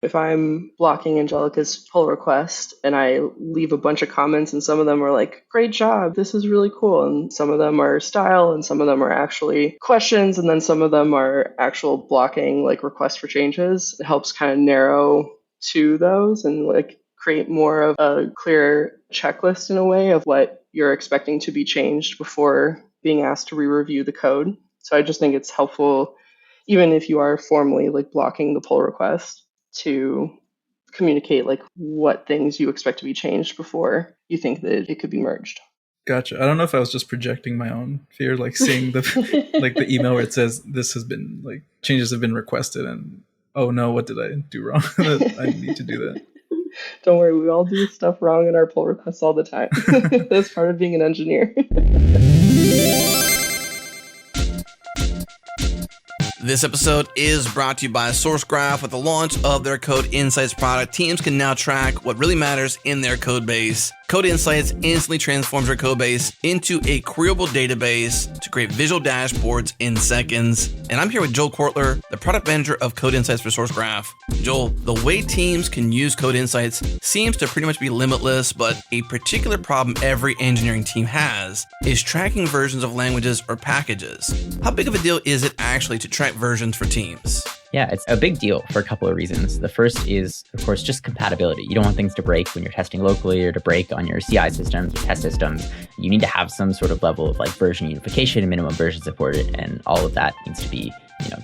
If I'm blocking Angelica's pull request and I leave a bunch of comments and some of them are like, great job, this is really cool. And some of them are style and some of them are actually questions. And then some of them are actual blocking, like requests for changes. It helps kind of narrow to those and like create more of a clear checklist in a way of what you're expecting to be changed before being asked to re-review the code. So I just think it's helpful, even if you are formally like blocking the pull request, to communicate like what things you expect to be changed before you think that it could be merged. Gotcha. I don't know if I was just projecting my own fear, like seeing the like the email where it says this has been like changes have been requested and oh no, what did I do wrong? I need to do that. Don't worry, we all do stuff wrong in our pull requests all the time. That's part of being an engineer. This episode is brought to you by SourceGraph. With the launch of their Code Insights product, teams can now track what really matters in their code base. Code Insights instantly transforms your code base into a queryable database to create visual dashboards in seconds. And I'm here with Joel Kortler, the product manager of Code Insights for SourceGraph. Joel, the way teams can use Code Insights seems to pretty much be limitless, but a particular problem every engineering team has is tracking versions of languages or packages. How big of a deal is it actually to track versions for teams? Yeah, it's a big deal for a couple of reasons. The first is, of course, just compatibility. You don't want things to break when you're testing locally or to break on your CI systems or test systems. You need to have some sort of level of like version unification and minimum version support, and all of that needs to be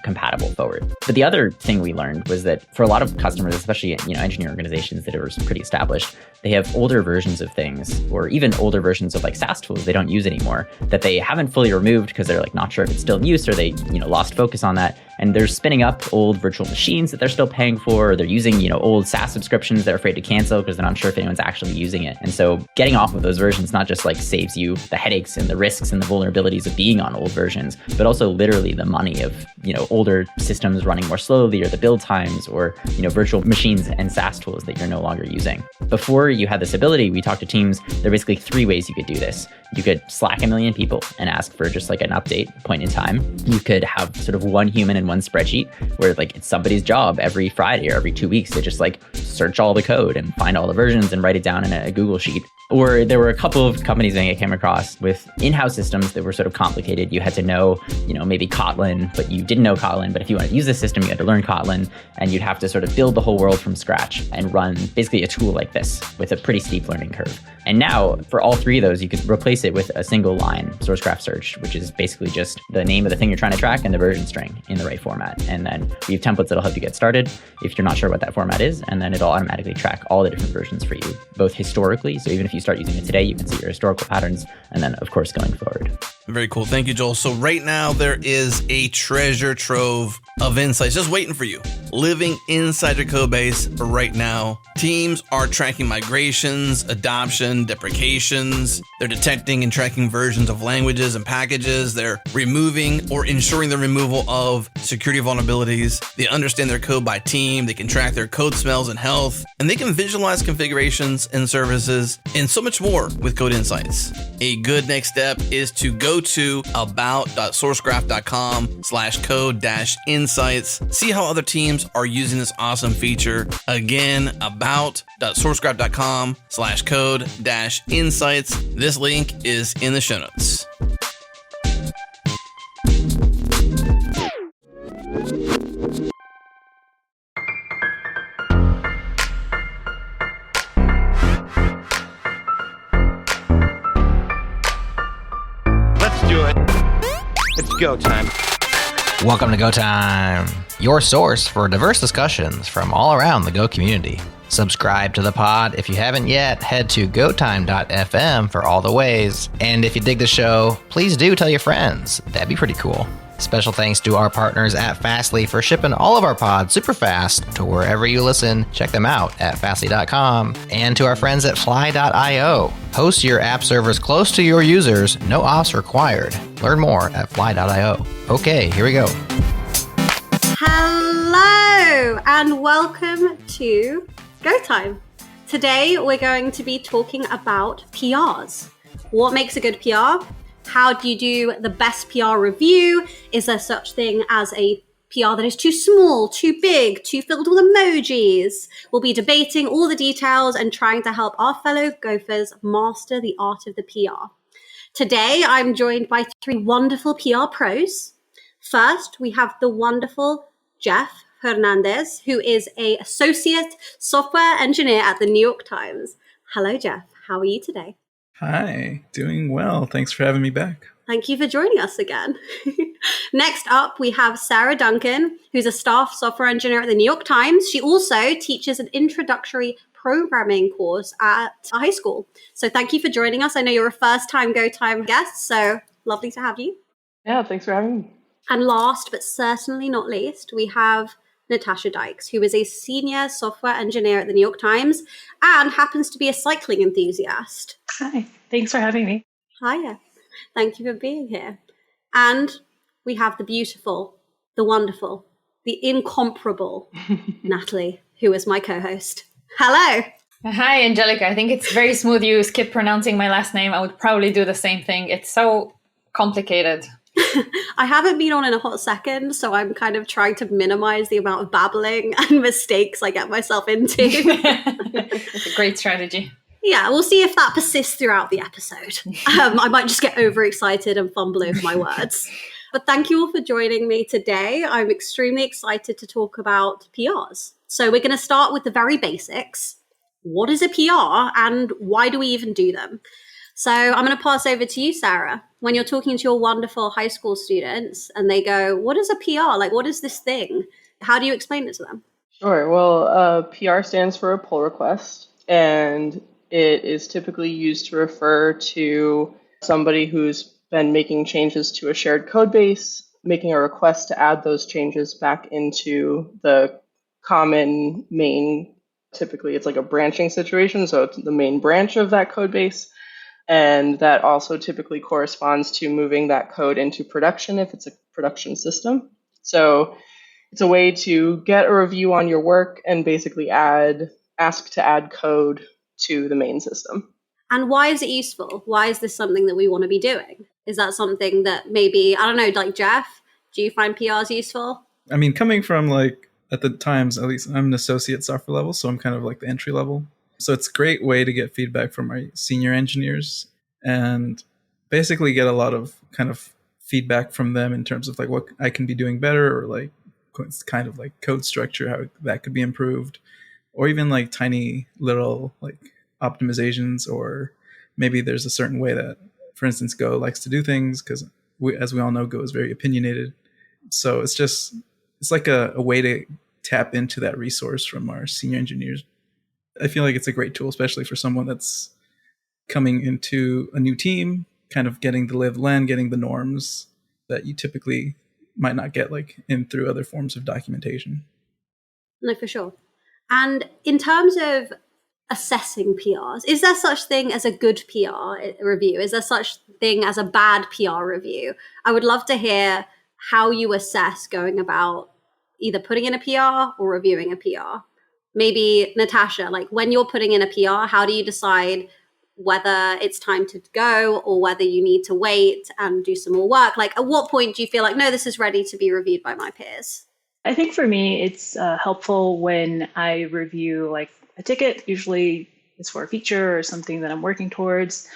compatible forward. But the other thing we learned was that for a lot of customers, especially engineering organizations that are pretty established, they have older versions of things, or even older versions of like SaaS tools they don't use anymore that they haven't fully removed because they're like not sure if it's still in use, or they lost focus on that. And they're spinning up old virtual machines that they're still paying for, or they're using old SaaS subscriptions they're afraid to cancel because they're not sure if anyone's actually using it. And so getting off of those versions not just like saves you the headaches and the risks and the vulnerabilities of being on old versions, but also literally the money of older systems running more slowly, or the build times, or virtual machines and SaaS tools that you're no longer using. Before you had this ability, we talked to teams, there are basically three ways you could do this. You could Slack 1 million people and ask for just like an update point in time. You could have sort of one human in one spreadsheet where like it's somebody's job every Friday or every 2 weeks to just like search all the code and find all the versions and write it down in a Google Sheet. Or there were a couple of companies I came across with in-house systems that were sort of complicated. You had to know, maybe Kotlin, but you didn't know Kotlin. But if you wanted to use this system, you had to learn Kotlin, and you'd have to sort of build the whole world from scratch and run basically a tool like this with a pretty steep learning curve. And now for all three of those, you could replace it with a single line SourceGraph search, which is basically just the name of the thing you're trying to track and the version string in the right format. And then we have templates that'll help you get started if you're not sure what that format is. And then it'll automatically track all the different versions for you, both historically. So even if you start using it today, you can see your historical patterns. And then, of course, going forward. Very cool. Thank you, Joel. So right now there is a treasure trove of insights just waiting for you, living inside your code base right now. Teams are tracking migrations, adoption, deprecations. They're detecting and tracking versions of languages and packages. They're removing or ensuring the removal of security vulnerabilities. They understand their code by team. They can track their code smells and health, and they can visualize configurations and services and so much more with Code Insights. A good next step is to go to about.sourcegraph.com/code-insights. See how other teams are using this awesome feature. Again, about.sourcegraph.com/code-insights. This link is in the show notes. Let's do it. It's go time. Welcome to Go Time, your source for diverse discussions from all around the Go community. Subscribe to the pod if you haven't yet. Head to gotime.fm for all the ways. And if you dig the show, please do tell your friends. That'd be pretty cool. Special thanks to our partners at Fastly for shipping all of our pods super fast to wherever you listen. Check them out at fastly.com. And to our friends at fly.io. Host your app servers close to your users. No ops required. Learn more at fly.io. Okay, here we go. Hello and welcome to Go Time. Today we're going to be talking about PRs. What makes a good PR? How do you do the best PR review? Is there such thing as a PR that is too small, too big, too filled with emojis. We'll be debating all the details and trying to help our fellow gophers master the art of the PR. Today, I'm joined by 3 wonderful PR pros. First, we have the wonderful Jeff Hernandez, who is an associate software engineer at the New York Times. Hello, Jeff. How are you today? Hi, doing well. Thanks for having me back. Thank you for joining us again. Next up, we have Sarah Duncan, who's a staff software engineer at the New York Times. She also teaches an introductory programming course at a high school. So thank you for joining us. I know you're a first-time GoTime guest, so lovely to have you. Yeah, thanks for having me. And last, but certainly not least, we have Natasha Dykes, who is a senior software engineer at the New York Times and happens to be a cycling enthusiast. Hi, thanks for having me. Hiya. Thank you for being here. And we have the beautiful, the wonderful, the incomparable Natalie, who is my co-host. Hello. Hi, Angelica. I think it's very smooth you skip pronouncing my last name. I would probably do the same thing. It's so complicated. I haven't been on in a hot second, so I'm kind of trying to minimize the amount of babbling and mistakes I get myself into. It's a great strategy. Yeah, we'll see if that persists throughout the episode. I might just get overexcited and fumble over my words. But thank you all for joining me today. I'm extremely excited to talk about PRs. So we're going to start with the very basics. What is a PR and why do we even do them? So I'm going to pass over to you, Sarah. When you're talking to your wonderful high school students and they go, what is a PR? Like, what is this thing? How do you explain it to them? Sure. Well, PR stands for a pull request, and it is typically used to refer to somebody who's been making changes to a shared code base, making a request to add those changes back into the common main. Typically, it's like a branching situation, so it's the main branch of that code base. And that also typically corresponds to moving that code into production if it's a production system. So it's a way to get a review on your work and basically ask to add code to the main system. And why is it useful? Why is this something that we want to be doing? Is that something that maybe, I don't know, like Jeff, do you find PRs useful? I mean, coming from at the Times, at least I'm an associate software level, so I'm kind of like the entry level. So it's a great way to get feedback from our senior engineers and basically get a lot of kind of feedback from them in terms of like what I can be doing better, or like kind of like code structure, how that could be improved, or even like tiny little like optimizations, or maybe there's a certain way that, for instance, Go likes to do things, because as we all know, Go is very opinionated. So it's like a way to tap into that resource from our senior engineers. I feel like it's a great tool, especially for someone that's coming into a new team, kind of getting the lay of the land, getting the norms that you typically might not get through other forms of documentation. No, for sure. And in terms of assessing PRs, is there such thing as a good PR review? Is there such thing as a bad PR review? I would love to hear how you assess going about either putting in a PR or reviewing a PR. Maybe Natasha, like when you're putting in a PR, how do you decide whether it's time to go or whether you need to wait and do some more work? Like at what point do you feel like, no, this is ready to be reviewed by my peers? I think for me, it's helpful when I review like a ticket. Usually it's for a feature or something that I'm working towards.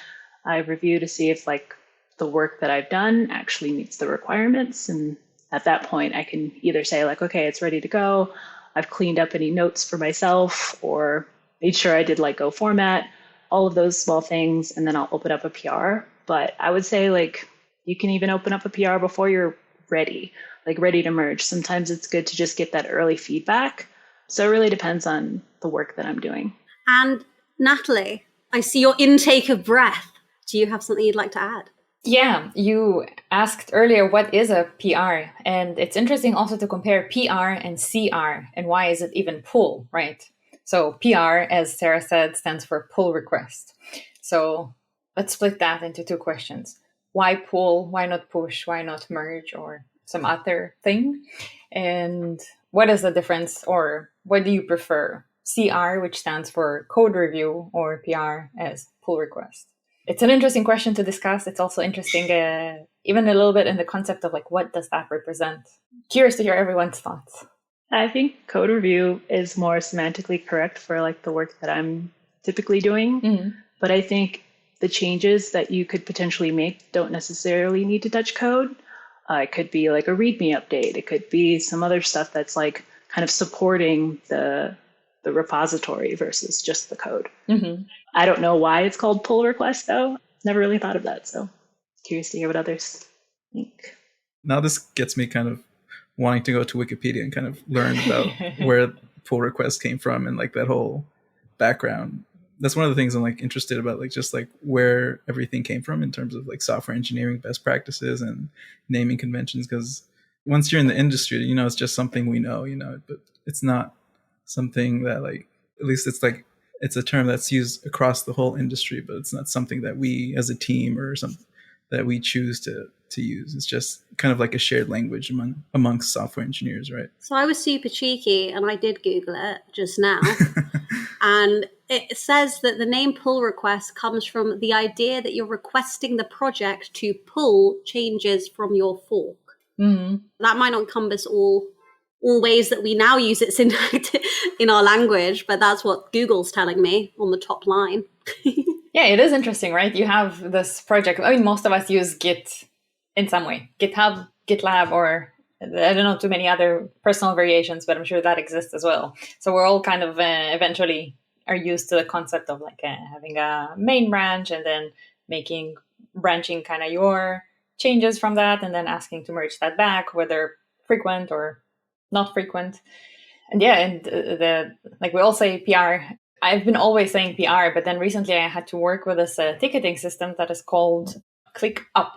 I review to see if like the work that I've done actually meets the requirements. And at that point, I can either say like, okay, it's ready to go. I've cleaned up any notes for myself or made sure I did like Go format, all of those small things. And then I'll open up a PR. But I would say like you can even open up a PR before you're ready to merge. Sometimes it's good to just get that early feedback. So it really depends on the work that I'm doing. And Natalie, I see your intake of breath. Do you have something you'd like to add? Yeah, you asked earlier, what is a PR? And it's interesting also to compare PR and CR, and why is it even pull, right? So PR, as Sarah said, stands for pull request. So let's split that into 2 questions. Why pull? Why not push? Why not merge or some other thing? And what is the difference, or what do you prefer? CR, which stands for code review, or PR as pull request. it's an interesting question to discuss. It's also interesting, even a little bit in the concept of like, what does that represent? Curious to hear everyone's thoughts. I think code review is more semantically correct for like the work that I'm typically doing. Mm-hmm. But I think the changes that you could potentially make don't necessarily need to touch code. It could be like a README update. It could be some other stuff that's like kind of supporting the repository versus just the code. Mm-hmm. I don't know why it's called pull request though. Never really thought of that. So curious to hear what others think. Now this gets me kind of wanting to go to Wikipedia and kind of learn about where pull request came from and like that whole background. That's one of the things I'm like interested about, like just like where everything came from in terms of like software engineering best practices and naming conventions. Because once you're in the industry, you know, it's just something we know, you know, but it's not something that like, at least it's like, it's a term that's used across the whole industry, but it's not something that we as a team or something that we choose to use. It's just kind of like a shared language amongst software engineers, right? So I was super cheeky and I did Google it just now. And it says that the name pull request comes from the idea that you're requesting the project to pull changes from your fork. Mm-hmm. That might not encompass all ways that we now use it syntax in our language, but that's what Google's telling me on the top line. Yeah, it is interesting, right? You have this project. I mean, most of us use Git in some way. GitHub, GitLab, or I don't know too many other personal variations, but I'm sure that exists as well. So we're all kind of eventually are used to the concept of like having a main branch and then branching kind of your changes from that and then asking to merge that back, whether frequent or not frequent. And yeah, and like we all say PR. I've been always saying PR, but then recently I had to work with this ticketing system that is called ClickUp.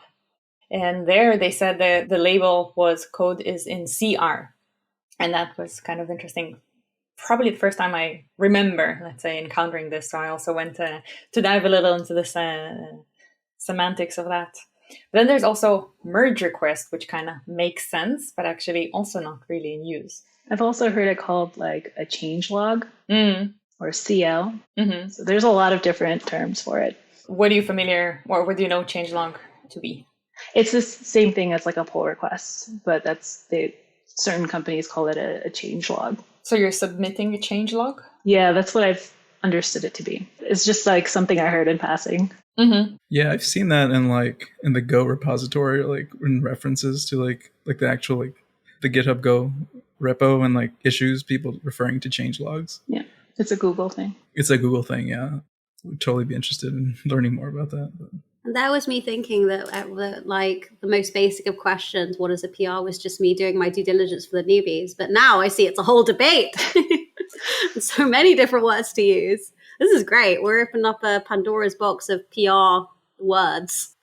And there they said that the label was code is in CR. And that was kind of interesting. Probably the first time I remember, let's say, encountering this. So I also went to dive a little into this semantics of that. But then there's also merge request, which kind of makes sense, but actually also not really in use. I've also heard it called like a change log or CL. Mm-hmm. So there's a lot of different terms for it. What are you familiar, or what do you know change log to be? It's the same thing as like a pull request, but certain companies call it a change log. So you're submitting a change log? Yeah, that's what I've understood it to be. It's just like something I heard in passing. Mm-hmm. Yeah, I've seen that in the Go repository, like in references to like the actual like the GitHub Go repo and like issues, people referring to change logs. Yeah, it's a Google thing. It's a Google thing, yeah. Would totally be interested in learning more about that. But. And that was me thinking that like the most basic of questions, what is a PR, was just me doing my due diligence for the newbies. But now I see it's a whole debate. So many different words to use. This is great. We're opening up a Pandora's box of PR words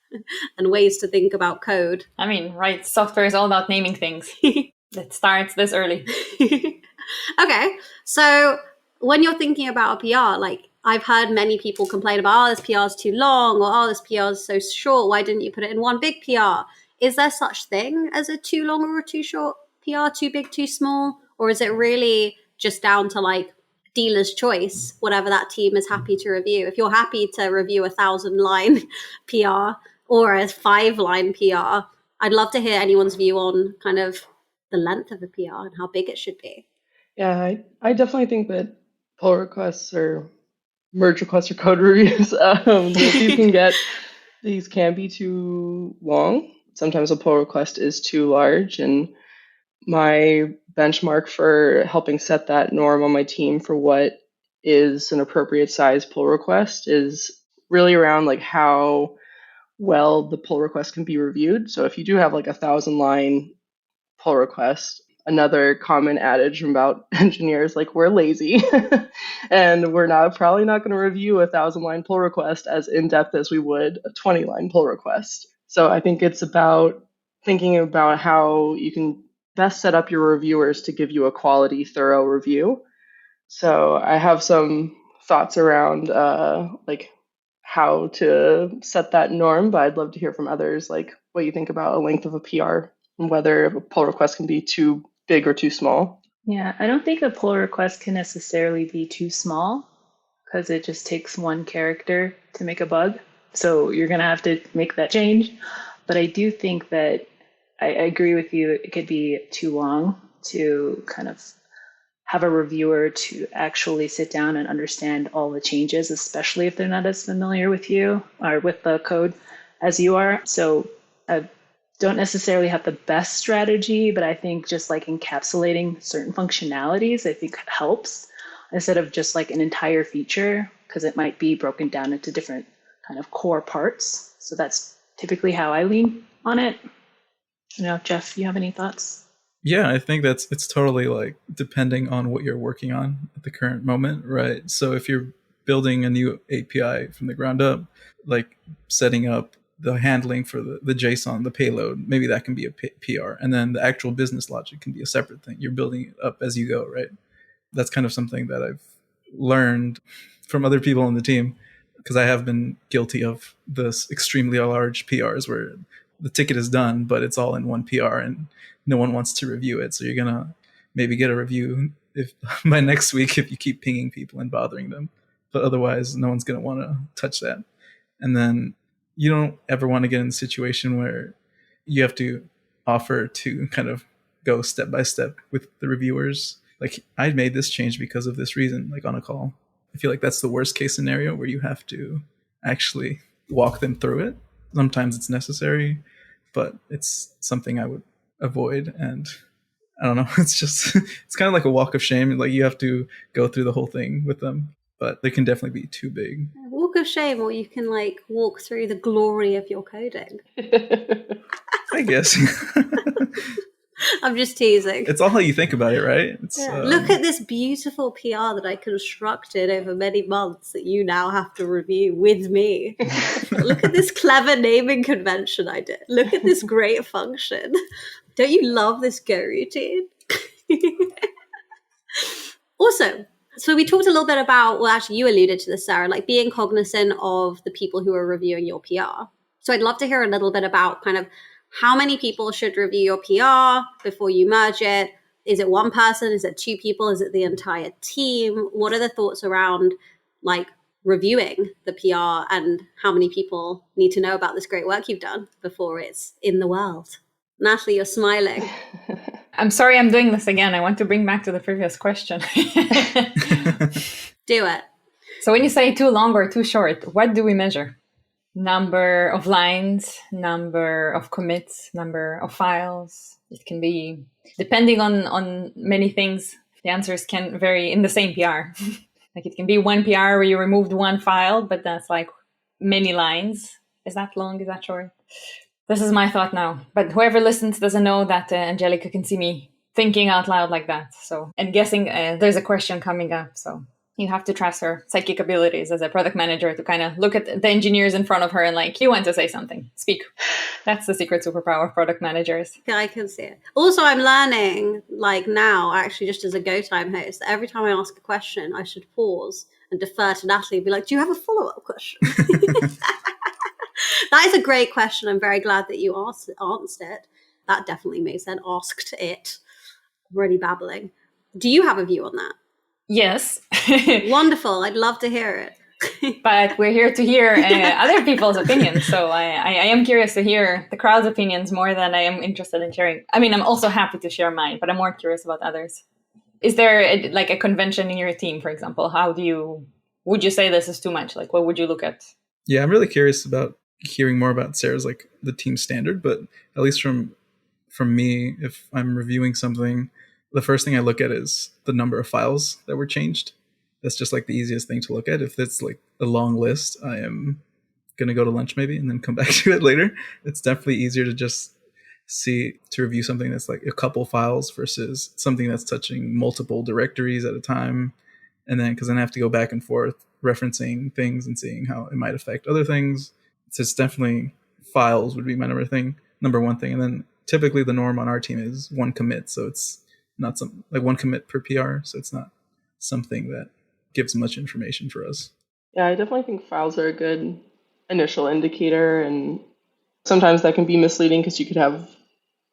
and ways to think about code. I mean, right, software is all about naming things. It starts this early. Okay, so when you're thinking about a PR, like I've heard many people complain about, this PR is too long, or this PR is so short, why didn't you put it in one big PR? Is there such thing as a too long or a too short PR, too big, too small? Or is it really just down to like dealer's choice, whatever that team is happy to review? If you're happy to review 1,000-line PR or a 5-line PR, I'd love to hear anyone's view on kind of the length of a PR and how big it should be. Yeah, I definitely think that pull requests or merge requests or code reviews, these can be too long. Sometimes a pull request is too large, and my benchmark for helping set that norm on my team for what is an appropriate size pull request is really around like how well the pull request can be reviewed. So if you do have like 1,000-line pull request, another common adage about engineers, like we're lazy and we're probably not going to review a 1,000-line pull request as in-depth as we would a 20-line pull request. So I think it's about thinking about how you can best set up your reviewers to give you a quality, thorough review. So I have some thoughts around like how to set that norm, but I'd love to hear from others, like what you think about a length of a PR and whether a pull request can be too big or too small. Yeah, I don't think a pull request can necessarily be too small because it just takes one character to make a bug. So you're going to have to make that change. But I do think that I agree with you. It could be too long to kind of have a reviewer to actually sit down and understand all the changes, especially if they're not as familiar with you or with the code as you are. So I don't necessarily have the best strategy, but I think just like encapsulating certain functionalities, I think helps instead of just like an entire feature, because it might be broken down into different kind of core parts. So that's typically how I lean on it. Jeff, you have any thoughts? Yeah, I think it's totally like depending on what you're working on at the current moment, right? So if you're building a new API from the ground up, like setting up the handling for the JSON, the payload, maybe that can be a PR. And then the actual business logic can be a separate thing. You're building it up as you go, right? That's kind of something that I've learned from other people on the team, because I have been guilty of this extremely large PRs where the ticket is done, but it's all in one PR and no one wants to review it. So you're going to maybe get a review if by next week if you keep pinging people and bothering them. But otherwise, no one's going to want to touch that. And then you don't ever want to get in a situation where you have to offer to kind of go step by step with the reviewers. Like, I made this change because of this reason, like on a call. I feel like that's the worst case scenario where you have to actually walk them through it. Sometimes it's necessary, but it's something I would avoid. And I don't know, it's kind of like a walk of shame. Like, you have to go through the whole thing with them, but they can definitely be too big. Walk of shame, or you can like walk through the glory of your coding. I guess. I'm just teasing. It's all how you think about it, right? Look at this beautiful PR that I constructed over many months that you now have to review with me. Look at this clever naming convention I did. Look at this great function. Don't you love this Go routine? Also, so we talked a little bit about, well, actually you alluded to this, Sarah, like being cognizant of the people who are reviewing your PR. So I'd love to hear a little bit about kind of how many people should review your PR before you merge it? Is it one person? Is it two people? Is it the entire team? What are the thoughts around like reviewing the PR, and how many people need to know about this great work you've done before it's in the world? Natalie, you're smiling. I'm sorry I'm doing this again. I want to bring back to the previous question. Do it. So when you say too long or too short, what do we measure? Number of lines, number of commits, number of files. It can be, depending on many things, the answers can vary in the same PR. Like, it can be one PR where you removed one file, but that's like many lines. Is that long? Is that short? This is my thought now. But whoever listens doesn't know that Angelica can see me thinking out loud like that. So, and guessing there's a question coming up. So you have to trust her psychic abilities as a product manager to kind of look at the engineers in front of her and like, you want to say something, speak. That's the secret superpower of product managers. Yeah, I can see it. Also, I'm learning like now, actually, just as a Go Time host, that every time I ask a question, I should pause and defer to Natalie and be like, do you have a follow-up question? That is a great question. I'm very glad that you answered it. That definitely makes sense. Asked it. I'm already babbling. Do you have a view on that? Yes. Wonderful. I'd love to hear it. But we're here to hear other people's opinions. So I am curious to hear the crowd's opinions more than I am interested in sharing. I mean, I'm also happy to share mine, but I'm more curious about others. Is there a convention in your team, for example? Would you say this is too much? Like, what would you look at? Yeah, I'm really curious about hearing more about Sarah's, like the team standard, but at least from me, if I'm reviewing something, the first thing I look at is the number of files that were changed. That's just like the easiest thing to look at. If it's like a long list, I am going to go to lunch maybe and then come back to it later. It's definitely easier to just to review something that's like a couple files versus something that's touching multiple directories at a time. And then, because then I have to go back and forth referencing things and seeing how it might affect other things. So it's definitely files would be my number one thing. And then typically the norm on our team is one commit. So it's not like one commit per PR. So it's not something that gives much information for us. Yeah, I definitely think files are a good initial indicator. And sometimes that can be misleading because you could have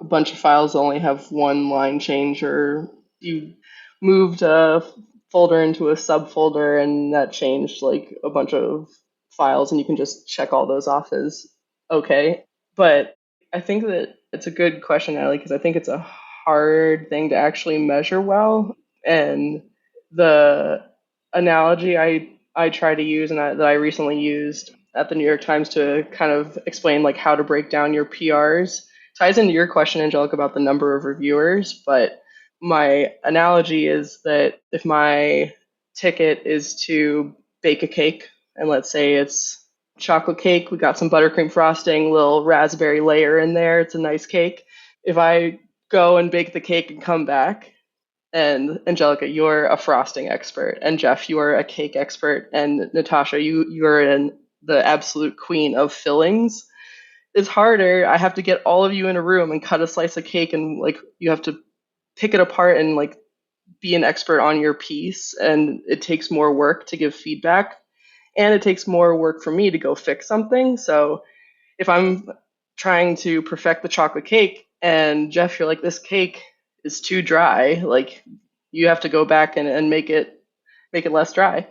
a bunch of files that only have one line change, or you moved a folder into a subfolder and that changed like a bunch of files and you can just check all those off as okay. But I think that it's a good question, Natalie, because I think it's a hard thing to actually measure well. And the analogy I try to use and that I recently used at the New York Times to kind of explain like how to break down your PRs ties into your question, Angelica, about the number of reviewers. But my analogy is that if my ticket is to bake a cake, and let's say it's chocolate cake, we got some buttercream frosting, little raspberry layer in there, it's a nice cake. If I go and bake the cake and come back, and Angelica, you're a frosting expert, and Jeff, you are a cake expert, and Natasha, you're the absolute queen of fillings, it's harder. I have to get all of you in a room and cut a slice of cake, and like you have to pick it apart and like be an expert on your piece, and it takes more work to give feedback, and it takes more work for me to go fix something. So if I'm trying to perfect the chocolate cake and Jeff, you're like, this cake is too dry, like you have to go back and make it less dry.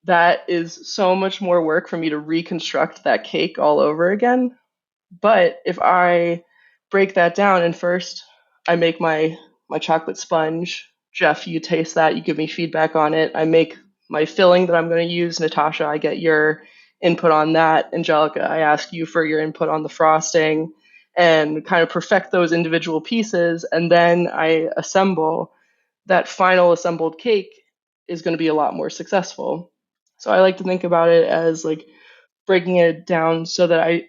That is so much more work for me to reconstruct that cake all over again. But if I break that down and first I make my chocolate sponge, Jeff, you taste that, you give me feedback on it. I make my filling that I'm going to use. Natasha, I get your input on that. Angelica, I ask you for your input on the frosting and kind of perfect those individual pieces. And then I assemble. That final assembled cake is going to be a lot more successful. So I like to think about it as like breaking it down so that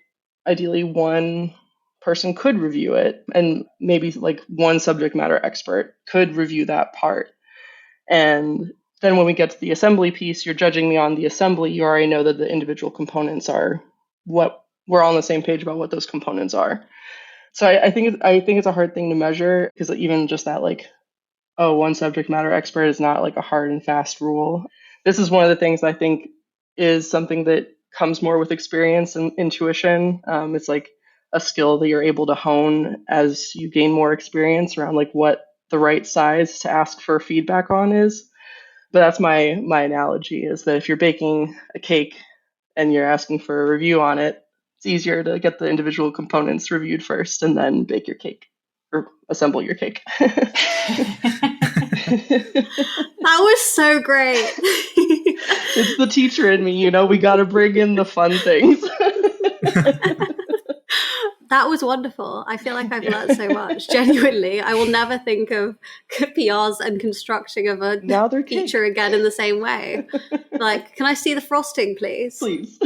ideally one person could review it, and maybe like one subject matter expert could review that part. And then when we get to the assembly piece, you're judging me on the assembly. You already know that the individual components are what we're all on the same page about what those components are. So I think it's a hard thing to measure, because even just that like, oh, one subject matter expert is not like a hard and fast rule. This is one of the things I think is something that comes more with experience and intuition. It's like a skill that you're able to hone as you gain more experience around like what the right size to ask for feedback on is. But that's my analogy, is that if you're baking a cake and you're asking for a review on it, it's easier to get the individual components reviewed first and then bake your cake or assemble your cake. That was so great. It's the teacher in me, we got to bring in the fun things. That was wonderful. I feel like I've learned so much. Genuinely, I will never think of PRs and constructing of a feature again in the same way. Like, can I see the frosting, please? Please.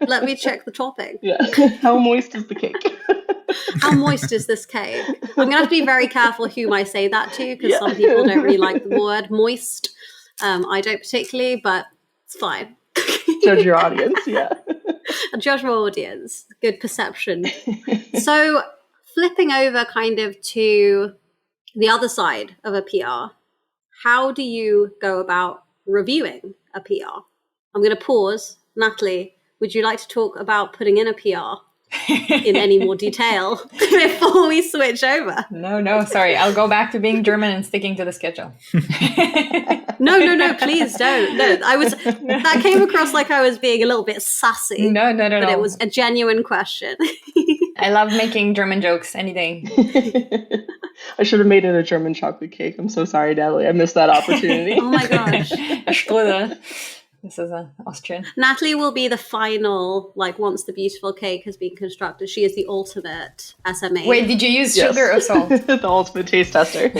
Let me check the topping. Yeah. How moist is the cake? How moist is this cake? I'm going to have to be very careful whom I say that to, because some people don't really like the word moist. I don't particularly, but it's fine. Judge your audience, yeah. Judge my audience. Good perception. So flipping over kind of to the other side of a PR, how do you go about reviewing a PR? I'm going to pause. Natalie, would you like to talk about putting in a PR in any more detail before we switch over? No, sorry. I'll go back to being German and sticking to the schedule. No, please don't. No, that came across like I was being a little bit sassy. No. But it was a genuine question. I love making German jokes any day. I should have made it a German chocolate cake. I'm so sorry, Natalie. I missed that opportunity. Oh my gosh. A Strudel. This is Austrian. Natalie will be the final, like, once the beautiful cake has been constructed. She is the ultimate SMA. Wait, did you use sugar or salt? The ultimate taste tester.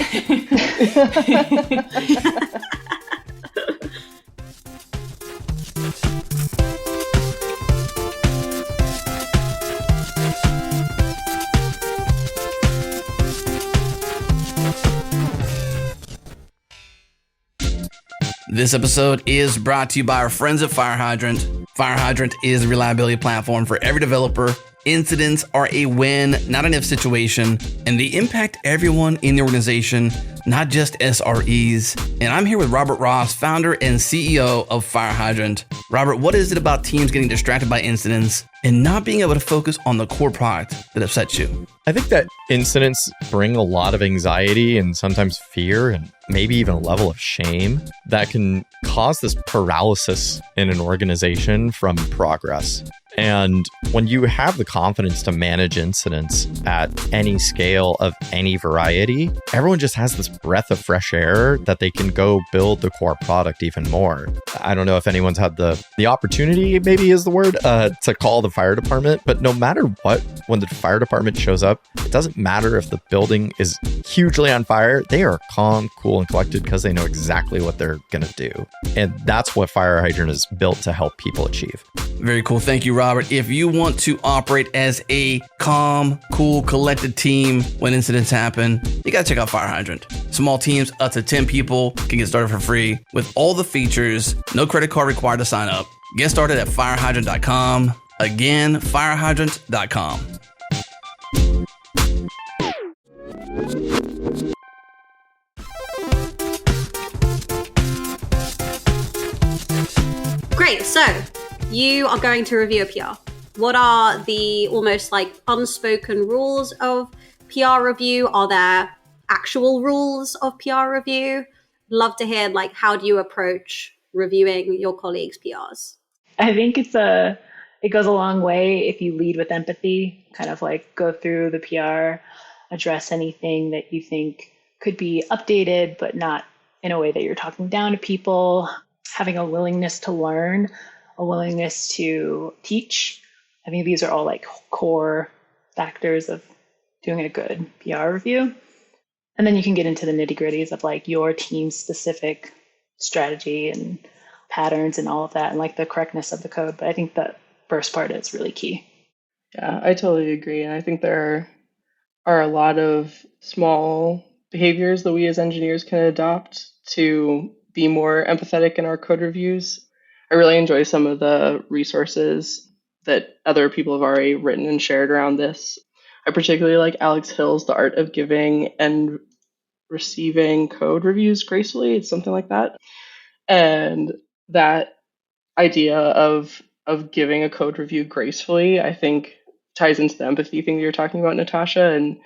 This episode is brought to you by our friends at Fire Hydrant. Fire Hydrant is a reliability platform for every developer Incidents are a win, not an if situation, and they impact everyone in the organization, not just SREs. And I'm here with Robert Ross, founder and CEO of Fire Hydrant. Robert, what is it about teams getting distracted by incidents and not being able to focus on the core product that upsets you? I think that incidents bring a lot of anxiety and sometimes fear and maybe even a level of shame that can cause this paralysis in an organization from progress. And when you have the confidence to manage incidents at any scale of any variety, everyone just has this breath of fresh air that they can go build the core product even more. I don't know if anyone's had the opportunity, maybe is the word, to call the fire department, but no matter what, when the fire department shows up, it doesn't matter if the building is hugely on fire. They are calm, cool, and collected because they know exactly what they're going to do. And that's what Fire Hydrant is built to help people achieve. Very cool. Thank you, Robert. If you want to operate as a calm, cool, collected team when incidents happen, you got to check out Fire Hydrant. Small teams up to 10 people can get started for free with all the features. No credit card required to sign up. Get started at firehydrant.com. Again, firehydrant.com. Great. So you are going to review a PR. What are the almost like unspoken rules of PR review? Are there actual rules of PR review? Love to hear, like, how do you approach reviewing your colleagues' PRs? I think it goes a long way if you lead with empathy, kind of like go through the PR, address anything that you think could be updated, but not in a way that you're talking down to people, having a willingness to learn, a willingness to teach. I think these are all like core factors of doing a good PR review. And then you can get into the nitty-gritties of like your team specific strategy and patterns and all of that and like the correctness of the code. But I think the first part is really key. Yeah, I totally agree. And I think there are a lot of small behaviors that we as engineers can adopt to be more empathetic in our code reviews. I really enjoy some of the resources that other people have already written and shared around this. I particularly like Alex Hill's The Art of Giving and Receiving Code Reviews Gracefully. It's something like that. And that idea of giving a code review gracefully, I think, ties into the empathy thing that you're talking about, Natasha, and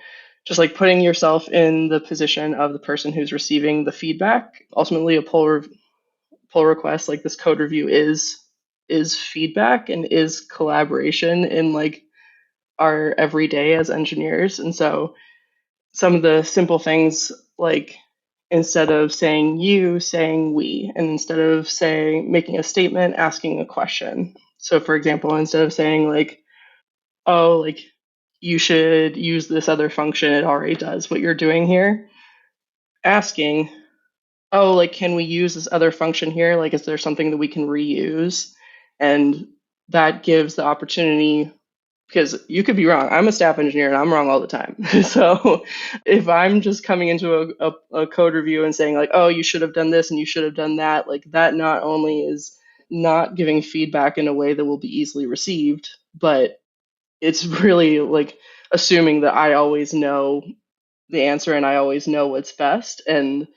just like putting yourself in the position of the person who's receiving the feedback. Ultimately, a pull request like this code review is feedback and is collaboration in like our everyday as engineers. And so some of the simple things, like instead of saying you, saying we, and instead of making a statement, asking a question. So for example, instead of saying like, oh, like you should use this other function, it already does what you're doing here, asking, oh, like, can we use this other function here? Like, is there something that we can reuse? And that gives the opportunity, because you could be wrong. I'm a staff engineer and I'm wrong all the time. So if I'm just coming into a code review and saying like, oh, you should have done this and you should have done that, like that not only is not giving feedback in a way that will be easily received, but it's really like assuming that I always know the answer and I always know what's best. And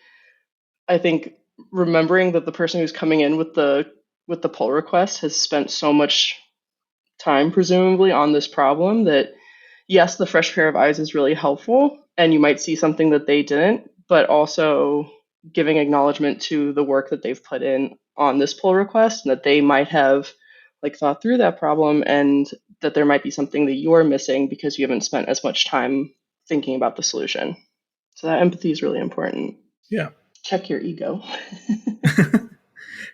I think remembering that the person who's coming in with the pull request has spent so much time presumably on this problem that yes, the fresh pair of eyes is really helpful and you might see something that they didn't, but also giving acknowledgement to the work that they've put in on this pull request and that they might have like thought through that problem and that there might be something that you're missing because you haven't spent as much time thinking about the solution. So that empathy is really important. Yeah. Check your ego.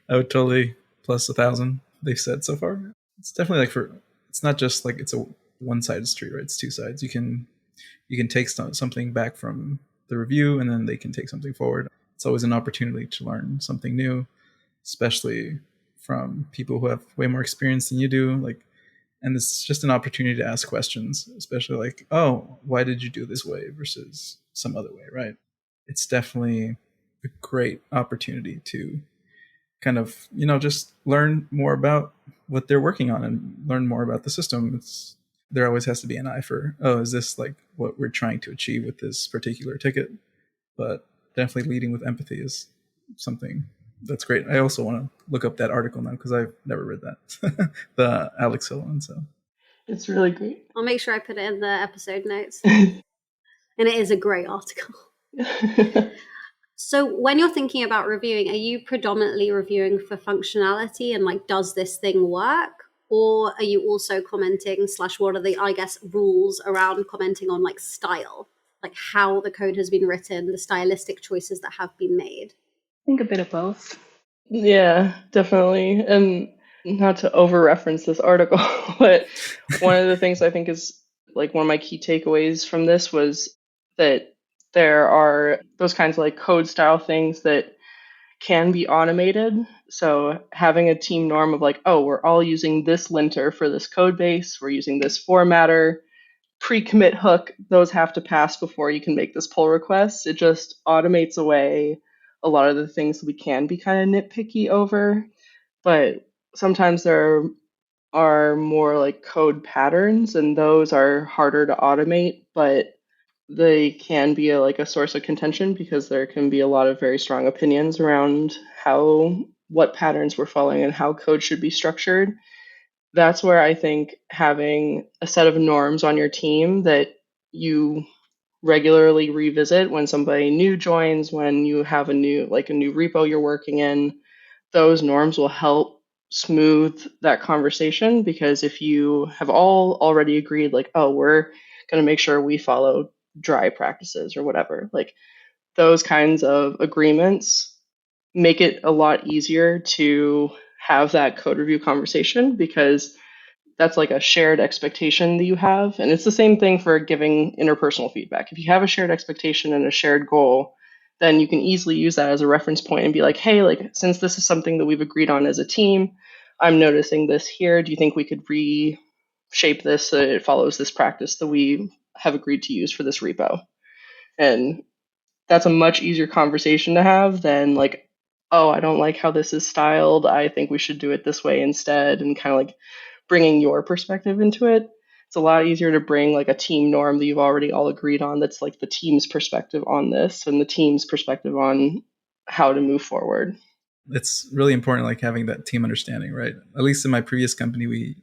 I would totally plus 1,000 they've said so far. It's definitely like it's not just like it's a one-sided street, right? It's two sides. You can take something back from the review and then they can take something forward. It's always an opportunity to learn something new, especially from people who have way more experience than you do. Like, and it's just an opportunity to ask questions, especially like, oh, why did you do this way versus some other way, right? It's definitely a great opportunity to kind of, just learn more about what they're working on and learn more about the system. there always has to be an eye for, oh, is this like what we're trying to achieve with this particular ticket? But definitely leading with empathy is something that's great. I also want to look up that article now because I've never read that, the Alex Hill one. So it's really great. I'll make sure I put it in the episode notes. And it is a great article. So when you're thinking about reviewing, are you predominantly reviewing for functionality and like, does this thing work? Or are you also commenting / what are the, I guess, rules around commenting on like style, like how the code has been written, the stylistic choices that have been made? I think a bit of both. Yeah, definitely. And not to over-reference this article, but one of the things I think is like one of my key takeaways from this was that there are those kinds of like code style things that can be automated. So having a team norm of like, oh, we're all using this linter for this code base, we're using this formatter, pre-commit hook, those have to pass before you can make this pull request. It just automates away a lot of the things that we can be kind of nitpicky over. But sometimes there are more like code patterns, and those are harder to automate, but they can be like a source of contention because there can be a lot of very strong opinions around what patterns we're following and how code should be structured. That's where I think having a set of norms on your team that you regularly revisit when somebody new joins, when you have a new repo you're working in, those norms will help smooth that conversation. Because if you have all already agreed, like, oh, we're going to make sure we follow dry practices or whatever, like those kinds of agreements make it a lot easier to have that code review conversation, because that's like a shared expectation that you have. And it's the same thing for giving interpersonal feedback. If you have a shared expectation and a shared goal, then you can easily use that as a reference point and be like, hey, like, since this is something that we've agreed on as a team, I'm noticing this here. Do you think we could reshape this so it follows this practice that we have agreed to use for this repo? And that's a much easier conversation to have than like, oh, I don't like how this is styled, I think we should do it this way instead, and kind of like bringing your perspective into it. It's a lot easier to bring like a team norm that you've already all agreed on, that's like the team's perspective on this and the team's perspective on how to move forward. It's really important, like having that team understanding, right? At least in my previous company, we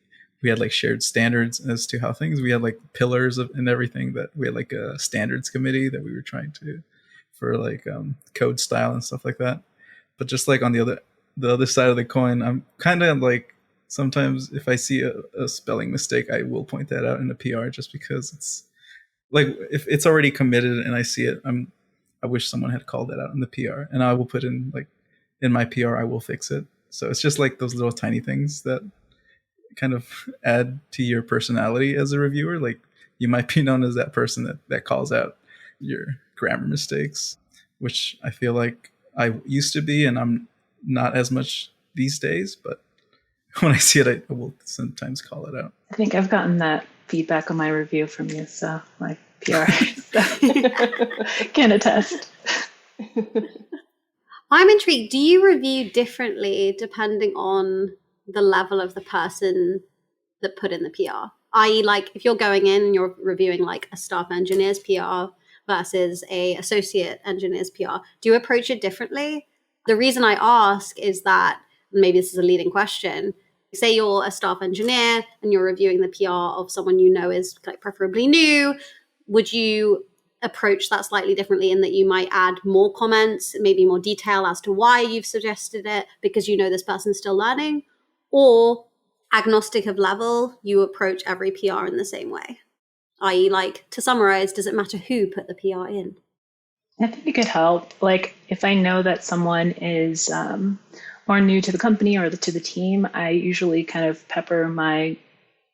had like shared standards as to how things, we had like pillars and everything, that we had like a standards committee that we were trying to, for like code style and stuff like that. But just like on the other side of the coin, I'm kind of like, sometimes if I see a spelling mistake, I will point that out in the PR, just because it's like, if it's already committed and I see it, I wish someone had called that out in the PR, and I will put in like, in my PR, I will fix it. So it's just like those little tiny things that kind of add to your personality as a reviewer. Like, you might be known as that person that calls out your grammar mistakes, which I feel like I used to be, and I'm not as much these days, but when I see it, I will sometimes call it out. I think I've gotten that feedback on my review from you, so my PR can attest. I'm intrigued. Do you review differently depending on the level of the person that put in the PR? I.e., like if you're going in and you're reviewing like a staff engineer's PR versus a associate engineer's PR, do you approach it differently? The reason I ask is that, maybe this is a leading question, say you're a staff engineer and you're reviewing the PR of someone you know is like preferably new, would you approach that slightly differently in that you might add more comments, maybe more detail as to why you've suggested it because you know this person's still learning? Or agnostic of level, you approach every PR in the same way? I.e., like, to summarize, does it matter who put the PR in? I think it could help. Like, if I know that someone is more new to the company or to the team, I usually kind of pepper my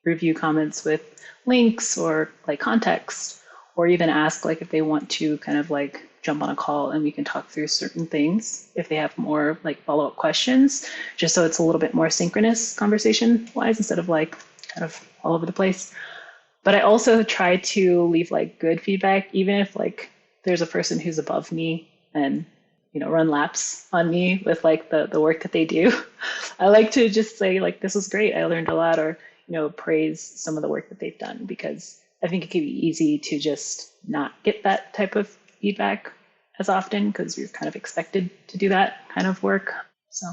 review comments with links or like context, or even ask like if they want to kind of like jump on a call and we can talk through certain things if they have more like follow-up questions, just so it's a little bit more synchronous conversation wise instead of like kind of all over the place. But I also try to leave like good feedback, even if like there's a person who's above me and, you know, run laps on me with like the work that they do. I like to just say like, this was great, I learned a lot, or, praise some of the work that they've done, because I think it can be easy to just not get that type of feedback as often because you're kind of expected to do that kind of work. So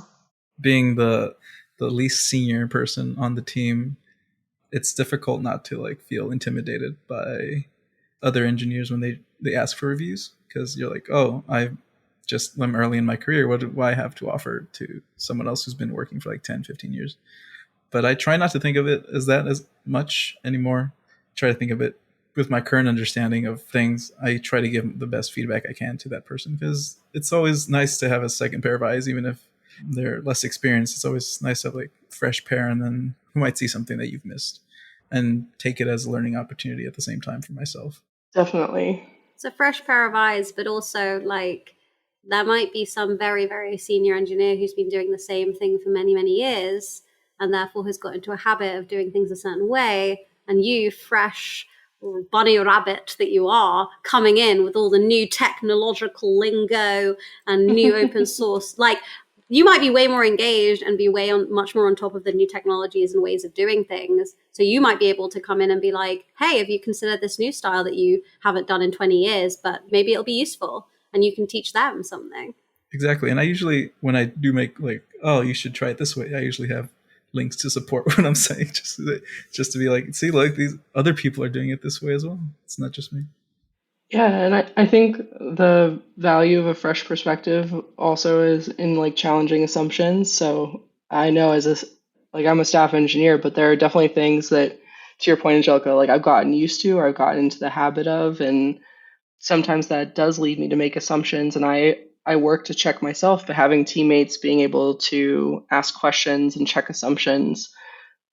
being the least senior person on the team, it's difficult not to like feel intimidated by other engineers when they ask for reviews, because you're like, oh, I'm early in my career. What do I have to offer to someone else who's been working for like 10, 15 years? But I try not to think of it as that as much anymore. I try to think of it with my current understanding of things. I try to give the best feedback I can to that person, because it's always nice to have a second pair of eyes, even if they're less experienced. It's always nice to have like fresh pair, and then who might see something that you've missed and take it as a learning opportunity at the same time for myself. Definitely. It's a fresh pair of eyes, but also like there might be some very, very senior engineer who's been doing the same thing for many, many years and therefore has got into a habit of doing things a certain way. And you, fresh bunny rabbit that you are, coming in with all the new technological lingo and new open source, like you might be way more engaged and be much more on top of the new technologies and ways of doing things. So you might be able to come in and be like, hey, have you considered this new style that you haven't done in 20 years, but maybe it'll be useful, and you can teach them something. Exactly. And I usually, when I do make like, oh, you should try it this way, I usually have links to support what I'm saying, just to be like, see, like these other people are doing it this way as well. It's not just me. Yeah, and I think the value of a fresh perspective also is in like challenging assumptions. So I know I'm a staff engineer, but there are definitely things that, to your point, Angelica, like I've gotten used to or I've gotten into the habit of, and sometimes that does lead me to make assumptions, and I work to check myself, but having teammates being able to ask questions and check assumptions,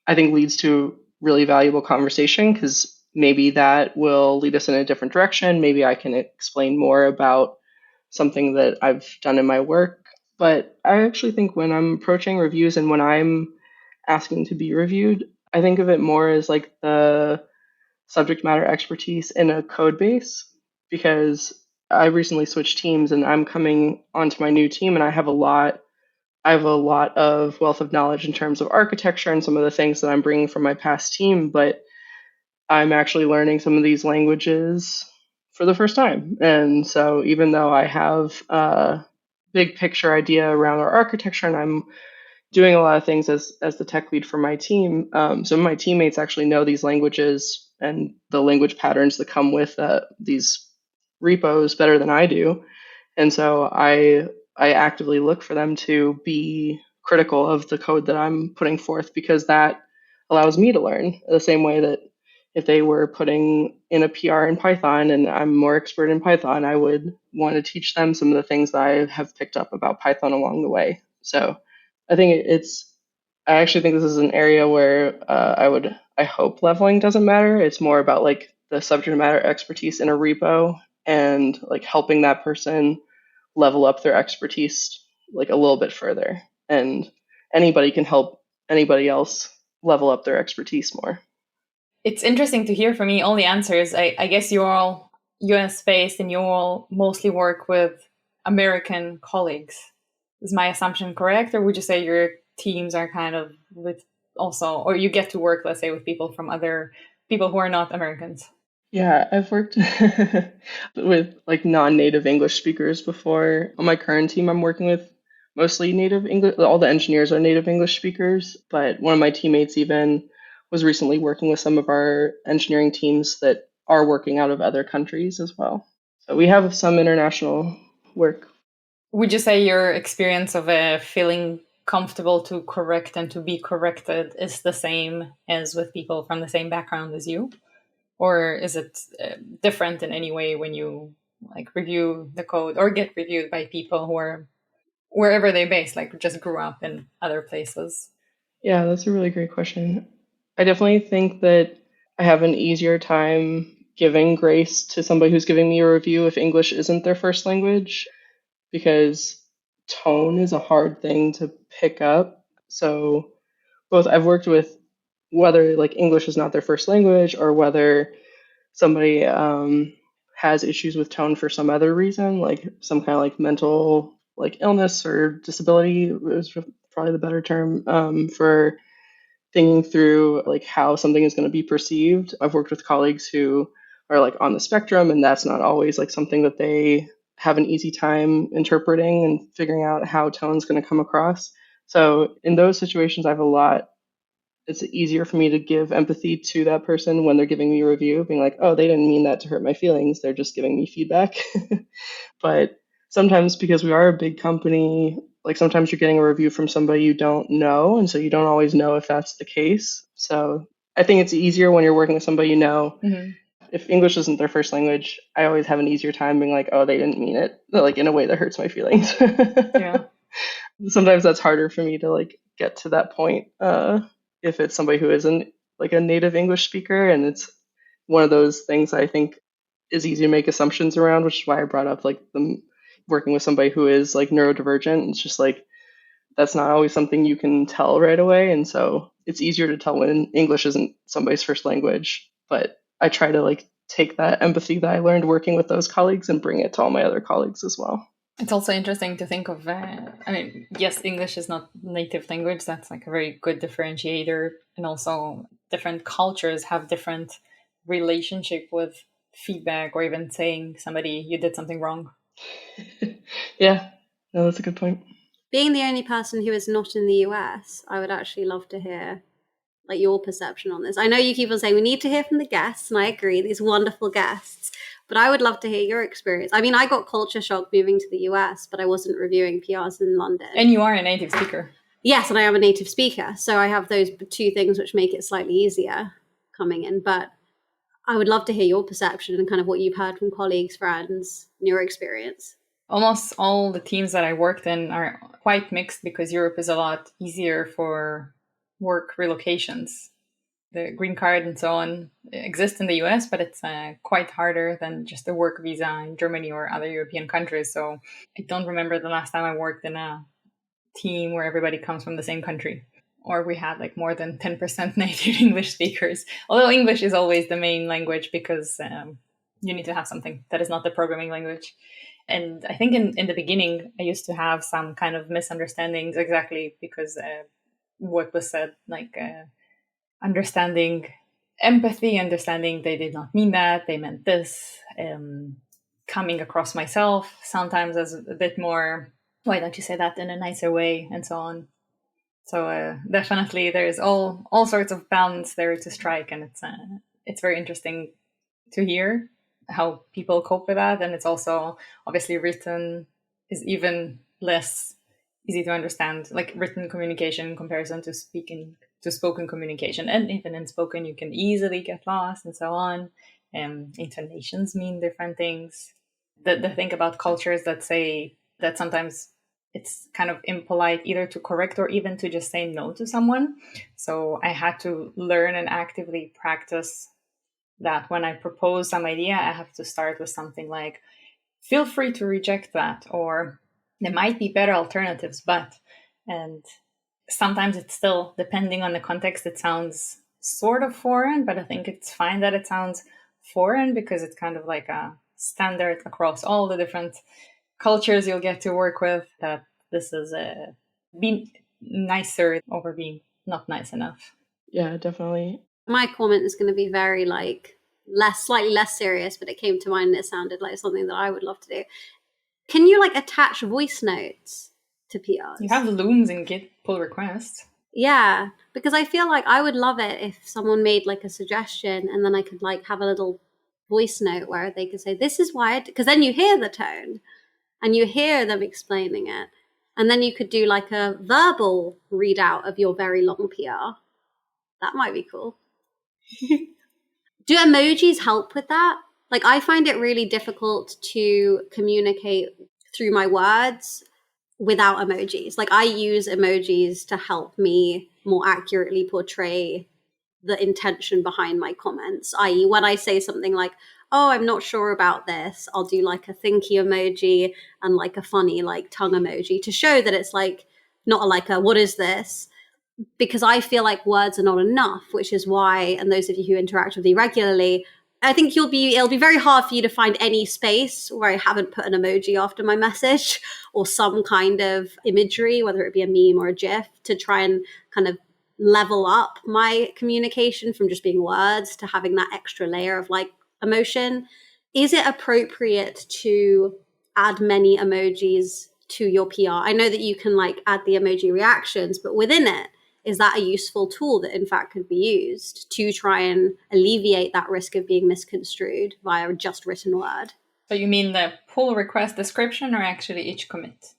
I think leads to really valuable conversation, because maybe that will lead us in a different direction. Maybe I can explain more about something that I've done in my work. But I actually think when I'm approaching reviews and when I'm asking to be reviewed, I think of it more as like the subject matter expertise in a code base, because I recently switched teams and I'm coming onto my new team and I have a lot of wealth of knowledge in terms of architecture and some of the things that I'm bringing from my past team, but I'm actually learning some of these languages for the first time. And so even though I have a big picture idea around our architecture and I'm doing a lot of things as the tech lead for my team, some of my teammates actually know these languages and the language patterns that come with these repos better than I do. And so I actively look for them to be critical of the code that I'm putting forth, because that allows me to learn the same way that if they were putting in a PR in Python and I'm more expert in Python, I would want to teach them some of the things that I have picked up about Python along the way. So I think I actually think this is an area where I hope leveling doesn't matter. It's more about like the subject matter expertise in a repo and like helping that person level up their expertise like a little bit further. And anybody can help anybody else level up their expertise more. It's interesting to hear from me all the answers. I guess you're all US based and you all mostly work with American colleagues. Is my assumption correct? Or would you say your teams are kind of with also, or you get to work, let's say, with people from other people who are not Americans? Yeah, I've worked with like non-native English speakers before. On my current team, I'm working with mostly native English. All the engineers are native English speakers, but one of my teammates even was recently working with some of our engineering teams that are working out of other countries as well. So we have some international work. Would you say your experience of feeling comfortable to correct and to be corrected is the same as with people from the same background as you? Or is it different in any way when you like review the code or get reviewed by people who are wherever they base, like just grew up in other places? Yeah, that's a really great question. I definitely think that I have an easier time giving grace to somebody who's giving me a review if English isn't their first language, because tone is a hard thing to pick up. So both I've worked with whether like English is not their first language or whether somebody has issues with tone for some other reason, like some kind of like mental like illness or disability is probably the better term for thinking through like how something is going to be perceived. I've worked with colleagues who are like on the spectrum, and that's not always like something that they have an easy time interpreting and figuring out how tone's going to come across. So in those situations, it's easier for me to give empathy to that person when they're giving me a review, being like, oh, they didn't mean that to hurt my feelings. They're just giving me feedback. But sometimes because we are a big company, like sometimes you're getting a review from somebody you don't know. And so you don't always know if that's the case. So I think it's easier when you're working with somebody you know. Mm-hmm. If English isn't their first language, I always have an easier time being like, oh, they didn't mean it, like in a way that hurts my feelings. Yeah. Sometimes that's harder for me to like get to that point if it's somebody who isn't like a native English speaker. And it's one of those things I think is easy to make assumptions around, which is why I brought up like them working with somebody who is like neurodivergent. It's just like that's not always something you can tell right away. And so it's easier to tell when English isn't somebody's first language. But I try to like take that empathy that I learned working with those colleagues and bring it to all my other colleagues as well. It's also interesting to think of, yes, English is not native language. That's like a very good differentiator. And also different cultures have different relationship with feedback or even saying somebody, you did something wrong. Yeah, no, that's a good point. Being the only person who is not in the US, I would actually love to hear like your perception on this. I know you keep on saying we need to hear from the guests, and I agree, these wonderful guests, but I would love to hear your experience. I mean, I got culture shock moving to the US, but I wasn't reviewing PRs in London. And you are a native speaker. Yes, and I am a native speaker, so I have those two things which make it slightly easier coming in, but I would love to hear your perception and kind of what you've heard from colleagues, friends, and your experience. Almost all the teams that I worked in are quite mixed because Europe is a lot easier for work relocations. The green card and so on exist in the US, but it's quite harder than just a work visa in Germany or other European countries. So I don't remember the last time I worked in a team where everybody comes from the same country, or we had like more than 10% native English speakers. Although English is always the main language because you need to have something that is not the programming language. And I think in the beginning, I used to have some kind of misunderstandings exactly because what was said, like understanding empathy, understanding they did not mean that, they meant this, coming across myself sometimes as a bit more, why don't you say that in a nicer way, and so on. So definitely there's all sorts of balance there to strike, and it's very interesting to hear how people cope with that. And it's also obviously written is even less easy to understand, like written communication in comparison to spoken communication. And even in spoken, you can easily get lost and so on. Intonations mean different things. The thing about cultures that say that sometimes it's kind of impolite either to correct or even to just say no to someone. So I had to learn and actively practice that when I propose some idea, I have to start with something like, feel free to reject that, or there might be better alternatives, but, and sometimes it's still, depending on the context, it sounds sort of foreign, but I think it's fine that it sounds foreign because it's kind of like a standard across all the different cultures you'll get to work with, that this is being nicer over being not nice enough. Yeah, definitely. My comment is going to be very like slightly less serious, but it came to mind and it sounded like something that I would love to do. Can you like attach voice notes to PRs? You have Looms and Git pull requests. Yeah, because I feel like I would love it if someone made like a suggestion and then I could like have a little voice note where they could say, this is why, because then you hear the tone and you hear them explaining it. And then you could do like a verbal readout of your very long PR. That might be cool. Do emojis help with that? Like, I find it really difficult to communicate through my words without emojis. Like, I use emojis to help me more accurately portray the intention behind my comments, i.e. when I say something like, oh, I'm not sure about this, I'll do like a thinky emoji and like a funny like tongue emoji to show that it's like not like a what is this, because I feel like words are not enough, which is why, and those of you who interact with me regularly, I think it'll be very hard for you to find any space where I haven't put an emoji after my message or some kind of imagery, whether it be a meme or a GIF, to try and kind of level up my communication from just being words to having that extra layer of like emotion. Is it appropriate to add many emojis to your PR? I know that you can like add the emoji reactions, but within it, is that a useful tool that in fact could be used to try and alleviate that risk of being misconstrued via a just written word? So you mean the pull request description or actually each commit?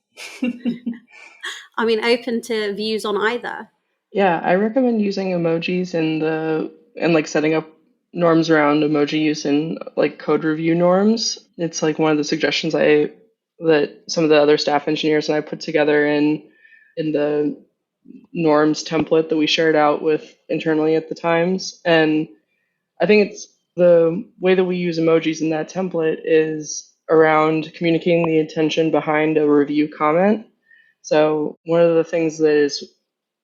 I mean, open to views on either. Yeah, I recommend using emojis and like setting up norms around emoji use in like code review norms. It's like one of the suggestions that some of the other staff engineers and I put together in the norms template that we shared out with internally at the times. And I think it's the way that we use emojis in that template is around communicating the intention behind a review comment. So one of the things that is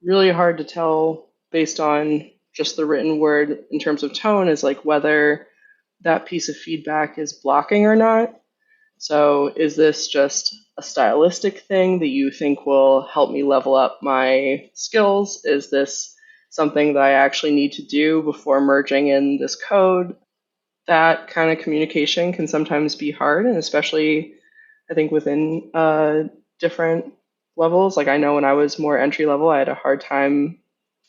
really hard to tell based on just the written word in terms of tone is like whether that piece of feedback is blocking or not. So is this just a stylistic thing that you think will help me level up my skills? Is this something that I actually need to do before merging in this code? That kind of communication can sometimes be hard, and especially I think within different levels. Like I know when I was more entry level, I had a hard time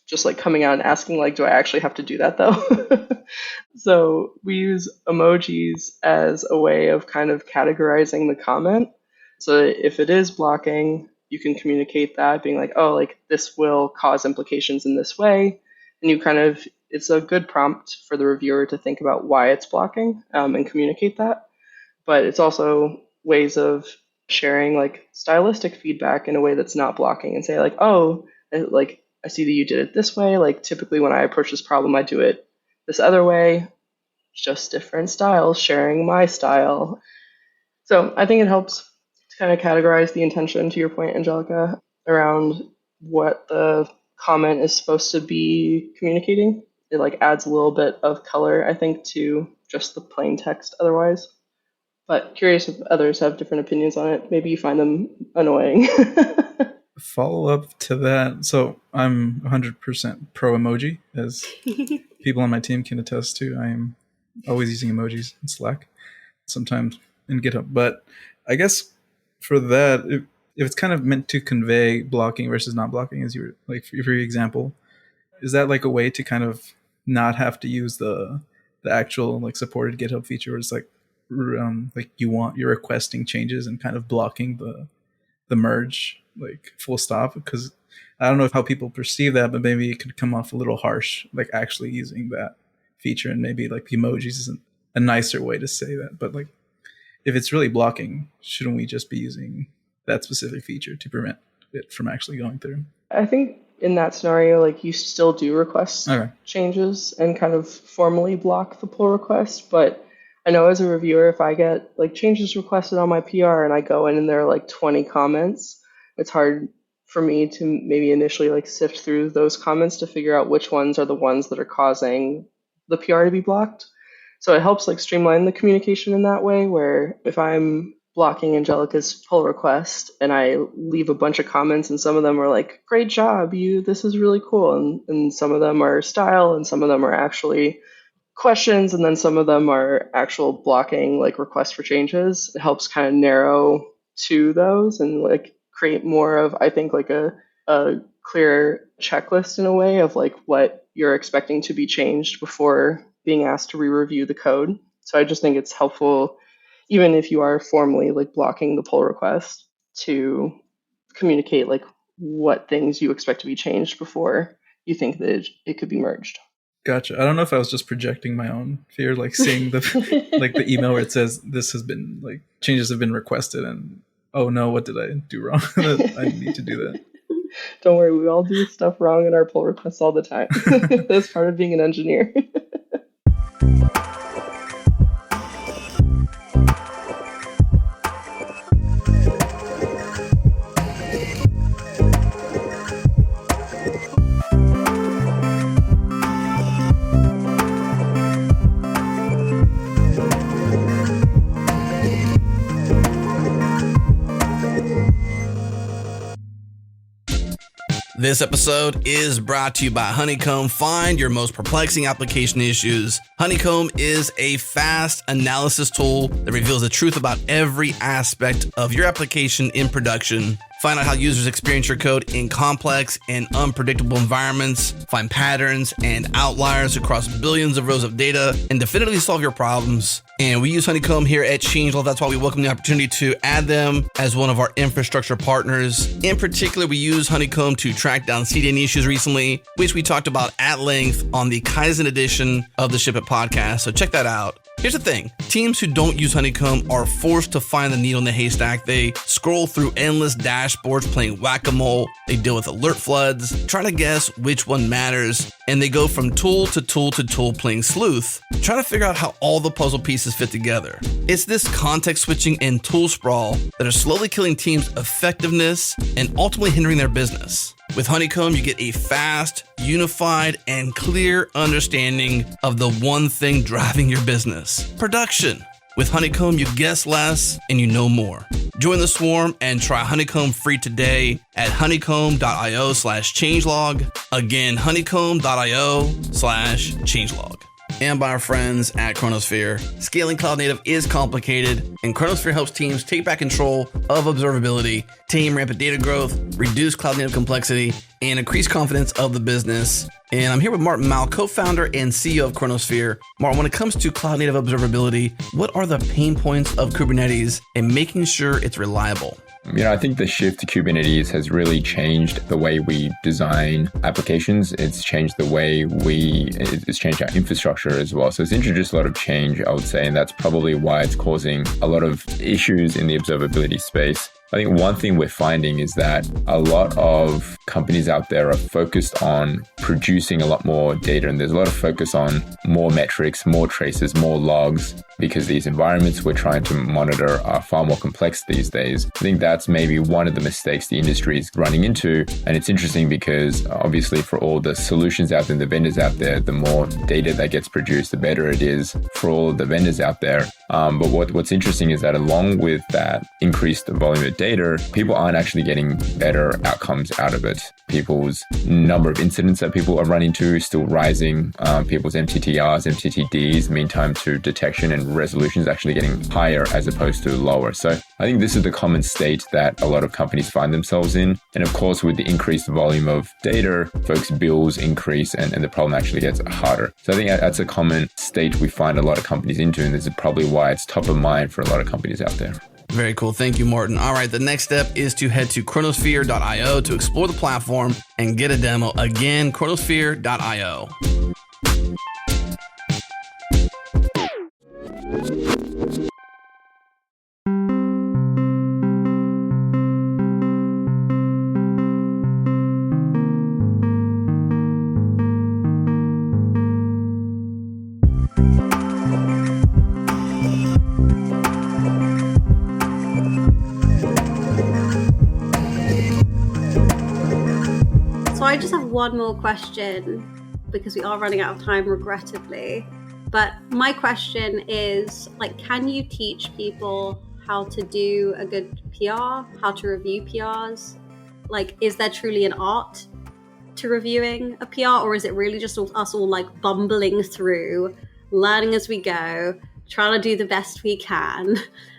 just like coming out and asking like, do I actually have to do that though? So we use emojis as a way of kind of categorizing the comment. So if it is blocking, you can communicate that being like, oh, like this will cause implications in this way. And you kind of, it's a good prompt for the reviewer to think about why it's blocking and communicate that. But it's also ways of sharing like stylistic feedback in a way that's not blocking and say like, oh, like I see that you did it this way. Like typically when I approach this problem, I do it this other way, just different styles, sharing my style. So I think it helps to kind of categorize the intention, to your point, Angelica, around what the comment is supposed to be communicating. It like adds a little bit of color, I think, to just the plain text otherwise. But curious if others have different opinions on it. Maybe you find them annoying. Follow up to that. So I'm 100% pro emoji, as people on my team can attest to. I am always using emojis in Slack, sometimes in GitHub. But I guess for that, if it's kind of meant to convey blocking versus not blocking, as you were like for your example, is that like a way to kind of not have to use the actual like supported GitHub feature where it's like you're requesting changes and kind of blocking the merge like full stop? Because I don't know how people perceive that, but maybe it could come off a little harsh, like actually using that feature, and maybe like the emojis isn't a nicer way to say that. But like if it's really blocking, shouldn't we just be using that specific feature to prevent it from actually going through? I think in that scenario, like you still do request changes and kind of formally block the pull request. But I know as a reviewer, if I get like changes requested on my PR and I go in and there are like 20 comments, it's hard for me to maybe initially like sift through those comments to figure out which ones are the ones that are causing the PR to be blocked. So it helps like streamline the communication in that way, where if I'm blocking Angelica's pull request and I leave a bunch of comments and some of them are like, great job, this is really cool. And some of them are style and some of them are actually questions, and then some of them are actual blocking like requests for changes. It helps kind of narrow to those and like create more of, I think, like a clear checklist in a way of like what you're expecting to be changed before being asked to re-review the code. So I just think it's helpful, even if you are formally like blocking the pull request, to communicate like what things you expect to be changed before you think that it could be merged. Gotcha. I don't know if I was just projecting my own fear, like seeing the like the email where it says this has been like changes have been requested, and oh no, what did I do wrong? I need to do that. Don't worry, we all do stuff wrong in our pull requests all the time. That's part of being an engineer. This episode is brought to you by Honeycomb. Find your most perplexing application issues. Honeycomb is a fast analysis tool that reveals the truth about every aspect of your application in production. Find out how users experience your code in complex and unpredictable environments. Find patterns and outliers across billions of rows of data and definitively solve your problems. And we use Honeycomb here at Changelog. That's why we welcome the opportunity to add them as one of our infrastructure partners. In particular, we use Honeycomb to track down CDN issues recently, which we talked about at length on the Kaizen edition of the Ship It podcast. So check that out. Here's the thing. Teams who don't use Honeycomb are forced to find the needle in the haystack. They scroll through endless dashboards playing whack-a-mole. They deal with alert floods, trying to guess which one matters, and they go from tool to tool to tool playing sleuth, trying to figure out how all the puzzle pieces fit together. It's this context switching and tool sprawl that are slowly killing teams' effectiveness and ultimately hindering their business. With Honeycomb, you get a fast, unified, and clear understanding of the one thing driving your business: production. With Honeycomb, you guess less and you know more. Join the swarm and try Honeycomb free today at honeycomb.io/changelog. Again, honeycomb.io/changelog. And by our friends at Chronosphere. Scaling cloud native is complicated, and Chronosphere helps teams take back control of observability, tame rampant data growth, reduce cloud native complexity, and increase confidence of the business. And I'm here with Martin Mao, co-founder and CEO of Chronosphere. Martin, when it comes to cloud native observability, what are the pain points of Kubernetes and making sure it's reliable? I think the shift to Kubernetes has really changed the way we design applications. It's changed the way it's changed our infrastructure as well. So it's introduced a lot of change, I would say, and that's probably why it's causing a lot of issues in the observability space. I think one thing we're finding is that a lot of companies out there are focused on producing a lot more data, and there's a lot of focus on more metrics, more traces, more logs, because these environments we're trying to monitor are far more complex these days. I think that's maybe one of the mistakes the industry is running into. And it's interesting because obviously for all the solutions out there and the vendors out there, the more data that gets produced, the better it is for all of the vendors out there. But what's interesting is that along with that increased volume of data, people aren't actually getting better outcomes out of it. People's number of incidents that people are running into is still rising. People's MTTRs, MTTDs, mean time to detection and resolution is actually getting higher as opposed to lower. So I think this is the common state that a lot of companies find themselves in. And of course, with the increased volume of data, folks' bills increase and the problem actually gets harder. So I think that's a common state we find a lot of companies into, and this is probably why it's top of mind for a lot of companies out there. Very cool. Thank you, Martin. All right. The next step is to head to chronosphere.io to explore the platform and get a demo. Again, chronosphere.io. I just have one more question because we are running out of time, regrettably. But my question is, can you teach people how to do a good PR, how to review PRs? Is there truly an art to reviewing a PR, or is it really just us all bumbling through, learning as we go, trying to do the best we can?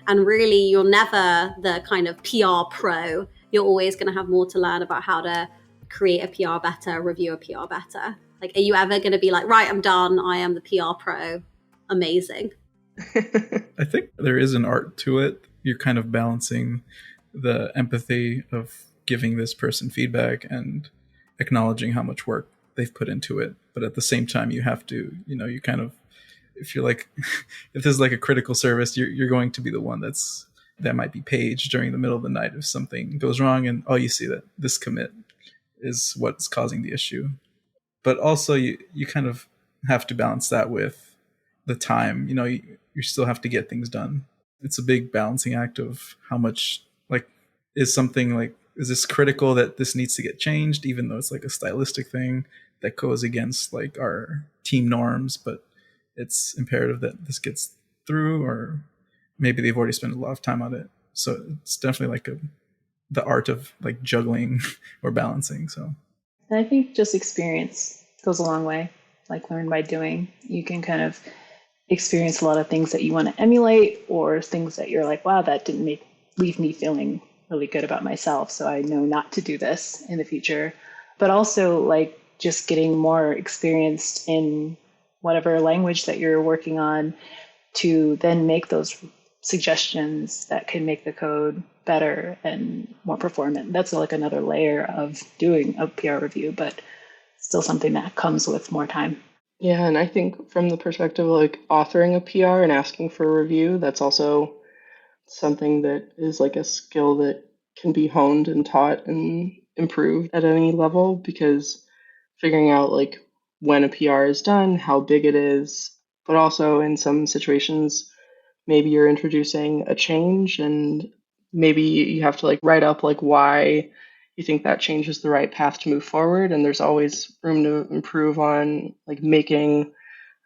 And really, you're never the kind of PR pro. You're always going to have more to learn about how to create a PR better, review a PR better. Are you ever going to be right, I'm done, I am the PR pro, amazing? I think there is an art to it. You're kind of balancing the empathy of giving this person feedback and acknowledging how much work they've put into it. But at the same time, you have to, you kind of, if you're if this is a critical service, you're going to be the one that might be paged during the middle of the night if something goes wrong, and you see that this commit is what's causing the issue. But also you kind of have to balance that with the time. You still have to get things done. It's a big balancing act of how much is something is this critical that this needs to get changed, even though it's a stylistic thing that goes against our team norms, but it's imperative that this gets through, or maybe they've already spent a lot of time on it. So it's definitely the art of juggling or balancing. So And I think just experience goes a long way. Like learn by doing. You can kind of experience a lot of things that you want to emulate, or things that you're like, wow, that didn't leave me feeling really good about myself. So I know not to do this in the future. But also like just getting more experienced in whatever language that you're working on to then make those suggestions that can make the code better and more performant. That's like another layer of doing a PR review, but still something that comes with more time. Yeah, and I think from the perspective of like authoring a PR and asking for a review, that's also something that is like a skill that can be honed and taught and improved at any level, because figuring out like when a PR is done, how big it is, but also in some situations, maybe you're introducing a change and maybe you have to like write up like why you think that change is the right path to move forward. And there's always room to improve on like making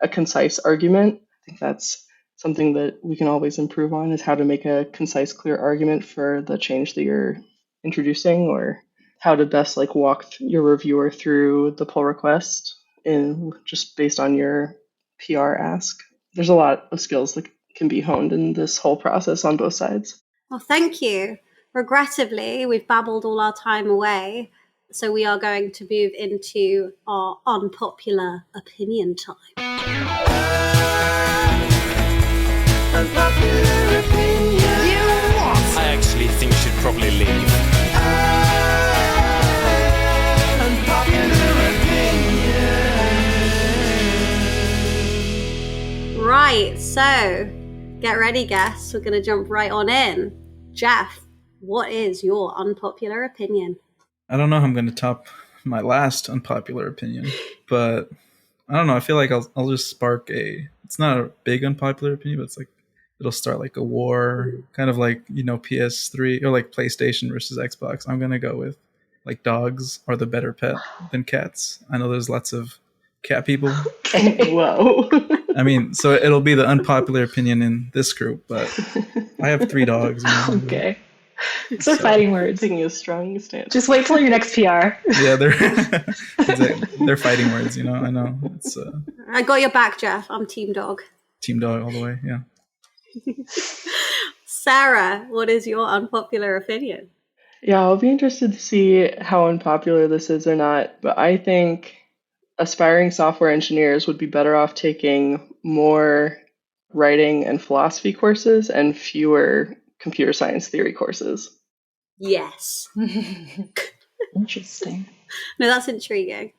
a concise argument. I think that's something that we can always improve on, is how to make a concise, clear argument for the change that you're introducing, or how to best like walk your reviewer through the pull request in just based on your PR ask. There's a lot of skills that can be honed in this whole process on both sides. Well, thank you. Regrettably, we've babbled all our time away, so we are going to move into our unpopular opinion time. Unpopular opinion. I actually think you should probably leave. Unpopular opinion. Right, so get ready, guests. We're going to jump right on in. Jeff, what is your unpopular opinion? I don't know how I'm going to top my last unpopular opinion, but I don't know. I feel like I'll just spark it's not a big unpopular opinion, but it's like, it'll start like a war, kind of like, PS3 or like PlayStation versus Xbox. I'm going to go with like dogs are the better pet than cats. I know there's lots of cat people. Whoa. I mean, so it'll be the unpopular opinion in this group, but I have 3 dogs. Okay. These are fighting words. Taking a strong stance. Just wait till your next PR. Yeah, they're fighting words, I know. It's I got your back, Jeff. I'm team dog. Team dog all the way, yeah. Sarah, what is your unpopular opinion? Yeah, I'll be interested to see how unpopular this is or not, but I think aspiring software engineers would be better off taking more writing and philosophy courses and fewer computer science theory courses. Yes. Interesting. No, that's intriguing.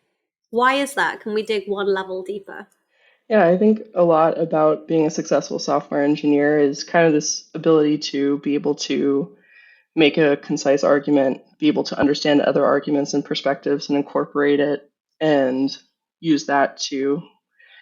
Why is that? Can we dig one level deeper? Yeah, I think a lot about being a successful software engineer is kind of this ability to be able to make a concise argument, be able to understand other arguments and perspectives and incorporate it, and use that to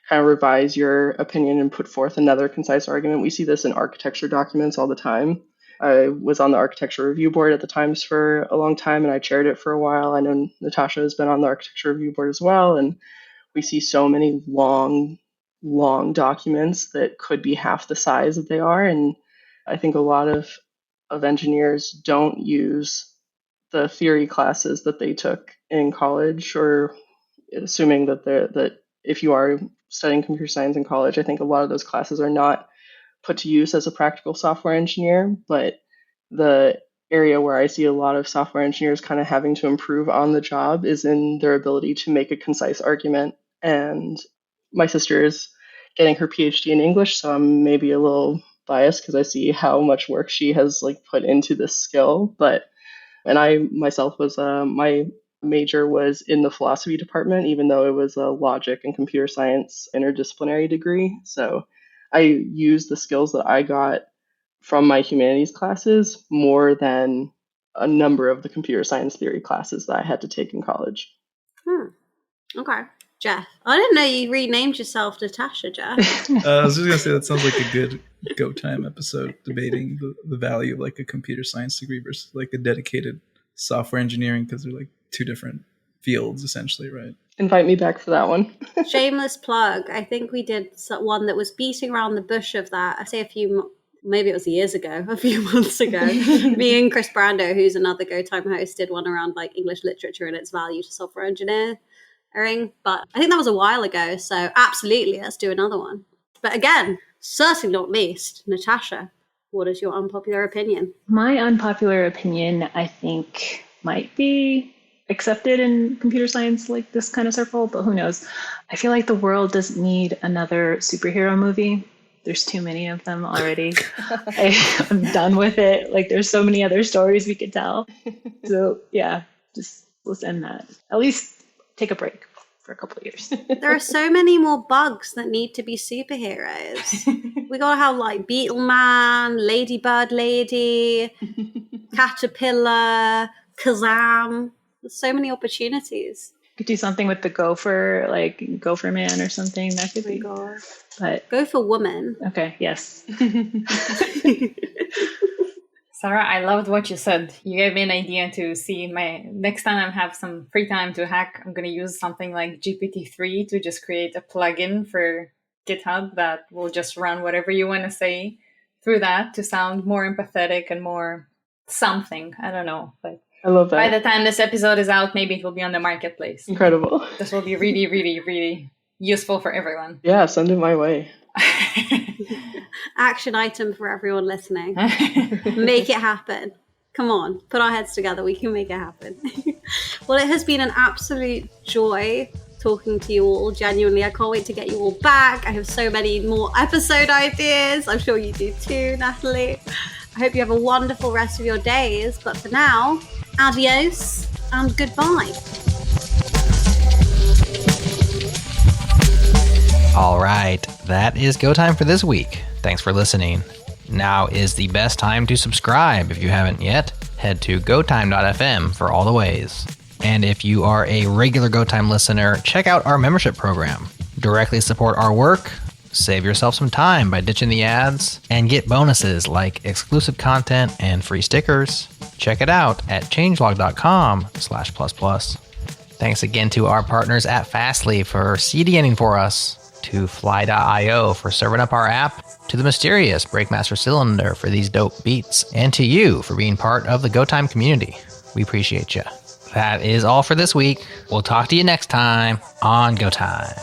kind of revise your opinion and put forth another concise argument. We see this in architecture documents all the time. I was on the architecture review board at the Times for a long time, and I chaired it for a while. I know Natasha has been on the architecture review board as well, and we see so many long documents that could be half the size that they are. And I think a lot of engineers don't use the theory classes that they took in college, or assuming that if you are studying computer science in college, I think a lot of those classes are not put to use as a practical software engineer. But the area where I see a lot of software engineers kind of having to improve on the job is in their ability to make a concise argument. And my sister is getting her PhD in English, so I'm maybe a little biased because I see how much work she has like put into this skill. And I myself was my major was in the philosophy department, even though it was a logic and computer science interdisciplinary degree. So I used the skills that I got from my humanities classes more than a number of the computer science theory classes that I had to take in college. Okay. Jeff, I didn't know you renamed yourself Natasha, Jeff. I was just going to say, that sounds like a good Go Time episode, debating the value of like a computer science degree versus like a dedicated software engineering, because they're like 2 different fields essentially, right? Invite me back for that one. Shameless plug. I think we did one that was beating around the bush of that. I say a few maybe it was years ago, a few months ago. Me and Chris Brando, who's another Go Time host, did one around like English literature and its value to software engineering. But I think that was a while ago. So absolutely, let's do another one. But again, certainly not least, Natasha, what is your unpopular opinion? My unpopular opinion, I think, might be accepted in computer science, like this kind of circle, but who knows? I feel like the world doesn't need another superhero movie. There's too many of them already. I'm done with it. Like, there's so many other stories we could tell. So yeah, just let's end that. At least take a break for a couple of years. There are so many more bugs that need to be superheroes. We gotta have like Beetleman, Ladybird Lady, Caterpillar, Kazam. There's so many opportunities. Could do something with the gopher, like Gopher Man or something. That could be. God. But Gopher Woman. Okay, yes. Sarah, I loved what you said. You gave me an idea to see next time I have some free time to hack, I'm going to use something like GPT-3 to just create a plugin for GitHub that will just run whatever you want to say through that to sound more empathetic and more something. I don't know. But I love that. by the time this episode is out, maybe it will be on the marketplace. Incredible. This will be really, really, really useful for everyone. Yeah, send it my way. Action item for everyone listening. Make it happen. Come on, put our heads together. We can make it happen. Well, it has been an absolute joy talking to you all. Genuinely, I can't wait to get you all back. I have so many more episode ideas. I'm sure you do too, Natalie. I hope you have a wonderful rest of your days. But for now, adios and goodbye. All right, that is go time for this week. Thanks for listening. Now is the best time to subscribe. If you haven't yet, head to gotime.fm for all the ways. And if you are a regular Go Time listener, check out our membership program. Directly support our work, save yourself some time by ditching the ads, and get bonuses like exclusive content and free stickers. Check it out at changelog.com/++. Thanks again to our partners at Fastly for CDNing for us, to Fly.io for serving up our app, to the mysterious Breakmaster Cylinder for these dope beats, and to you for being part of the Go Time community. We appreciate you. That is all for this week. We'll talk to you next time on Go Time.